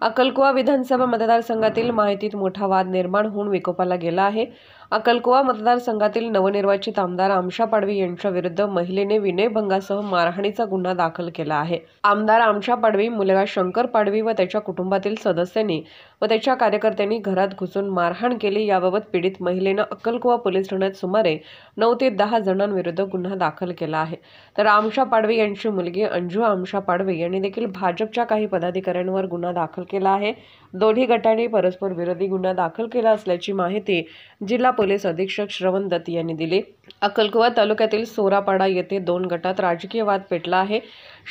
अक्कलकुवा विधानसभा मतदारसंघातील माहितीत मोठा वाद निर्माण होऊन विकोपाला गेला आहे। अक्कलकुवा मतदारसंघातील नवनिर्वाचित आमदार आमशा पाडवी यांच्या विरुद्ध महिलेने विनयभंगासह मारहाणीचा गुन्हा दाखल केला आहे। आमदार आमशा पाडवी, मुलगा शंकर पाडवी व त्याच्या कुटुंबातील सदस्यांनी व त्याच्या कार्यकर्त्यांनी घरात घुसून मारहाण केली। याबाबत पीडित महिलेने अक्कलकुवा पोलीस ठाण्यात सुमारे 9 ते 10 जणांविरुद्ध गुन्हा दाखल केला आहे। तर आमशा पाडवी यांची मुलगी अंजू आमशा पाडवी यांनी देखील भाजपच्या काही पदाधिकाऱ्यांवर गुन्हा दाखल केला आहे। दोन्ही गटांनी परस्पर विरोधी गुन्हा दाखल केला असल्याची माहिती जिल्हा पोलीस अधीक्षक श्रवण दत्त यांनी दिली। अक्कलकुवा तालुक्यातील सोरापाडा येथे 2 गटात राजकीय वाद पेटला आहे।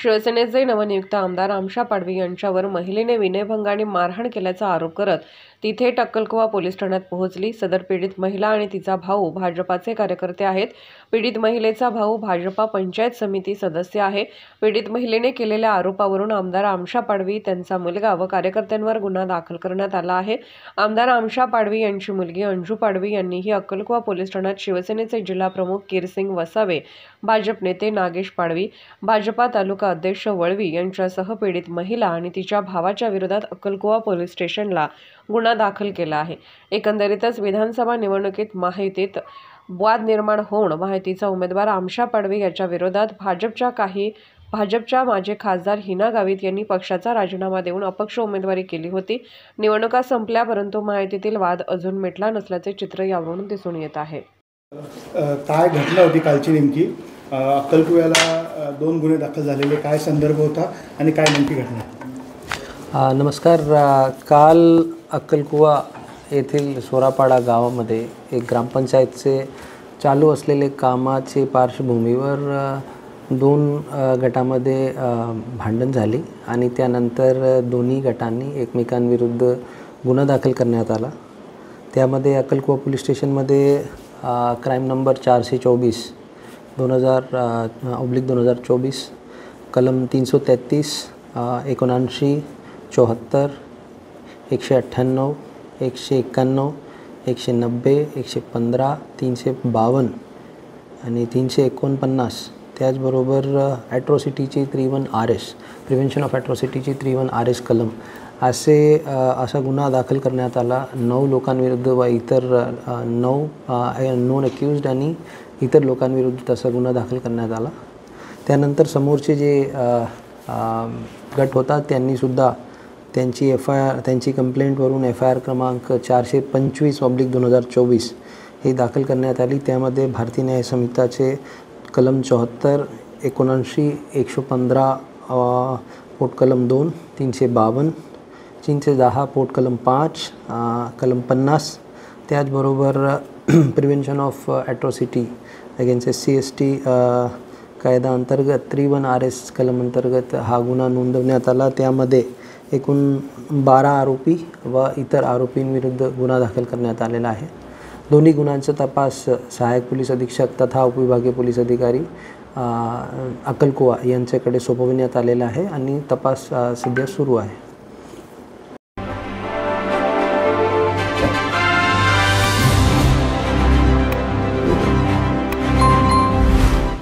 शिवसेनेचे नवनियुक्त आमदार आमशा पाडवी यांच्यावर महिलेने विनयभंगाने मारहाण केल्याचा आरोप करत तिथे अक्कलकुवा पोलीस ठाण्यात पोहोचली। सदर पीडित महिला आणि तिचा भाऊ भाजपाचे कार्यकर्ते आहेत। पीडित महिलेचा भाऊ भाजपा पंचायत समिती सदस्य आहे। पीडित महिलेने केलेल्या आरोपावरून आमदार आमशा पाडवी, त्यांचा मुलगा व कार्यकर्त्यांवर गुन्हा दाखल करण्यात आला आहे। आमदार आमशा पाडवी यांची मुलगी अंजू पाडवी यांनीही अक्कलकुवा पोलीस ठाण्यात शिवसेनेचे जिल्हा प्रमुख किरसिंग वसावे, भाजप नेते नागेश पाडवी, भाजपा तालुका अध्यक्ष वळवी यांच्यासह पीडित महिला आणि तिच्या भावाच्या विरोधात अक्कलकुवा पोलीस स्टेशनला गुन्हा दाखल केला आहे। एकंदरीतच विधानसभा निवडणुकीत महायुतीत वाद निर्माण होऊन महायुतीचा उमेदवार आमशा पाडवी याच्या विरोधात भाजपच्या माजी खासदार हिना गावित यांनी पक्षाचा राजीनामा देऊन अपक्ष उमेदवारी केली होती। निवडणुका संपल्या परंतु महायुतीतील वाद अजून मिटला नसल्याचे चित्र यावरून दिसून येत आहे। काय घटना होती कालची नेमकी? अक्कलकुव्याला 2 गुन्हे दाखल झालेले, काय संदर्भ होता आणि काय नेमकी घटना? नमस्कार। काल अक्कलकुवा येथील सोरापाडा गावामध्ये एक ग्रामपंचायतचे चालू असलेले कामाचे पार्श्वभूमीवर 2 गटामध्ये भांडण झाली आणि त्यानंतर दोन्ही गटांनी एकमेकांविरुद्ध गुन्हा दाखल करण्यात आला। त्यामध्ये अक्कलकुवा पोलीस स्टेशनमध्ये क्राईम नंबर 424 2000/2024 कलम 333 79 74 198 191 190 115 352 आणि 349 त्याचबरोबर ॲट्रॉसिटीची 31 RS प्रिव्हेन्शन ऑफ ॲट्रॉसिटीची 31 RS कलम असा गुन्हा दाखल करण्यात आला। 9 लोकांविरुद्ध व इतर 9 नॉन अक्यूज्ड आणि इतर लोकांविरुद्ध तसा गुन्हा दाखल करण्यात आला। त्यानंतर समोरचे जे गट होता त्यांनीसुद्धा त्यांची कंप्लेंटवरून FIR क्रमांक 425/2024 ही दाखल करण्यात आली। त्यामध्ये भारतीय न्याय संहिताचे कलम 74 79 115 पोट कलम 2 352 310 पोट कलम 5 कलम 50 त्याचबरोबर prevention of atrocity against SC/ST कायदा अंतर्गत 31 RS कलम अंतर्गत हा गुन्हा नोंदवण्यात आला। त्यामध्ये एकूण 12 आरोपी व इतर आरोपींविरुद्ध गुन्हा दाखल करण्यात आलेला आहे। दोन्ही गुन्ह्यांचा तपास सहाय्यक पोलीस अधीक्षक तथा उपविभागीय पोलीस अधिकारी अक्कलकुवा यांच्याकडे सोपविण्यात आलेला आहे आणि तपास सध्या सुरू आहे।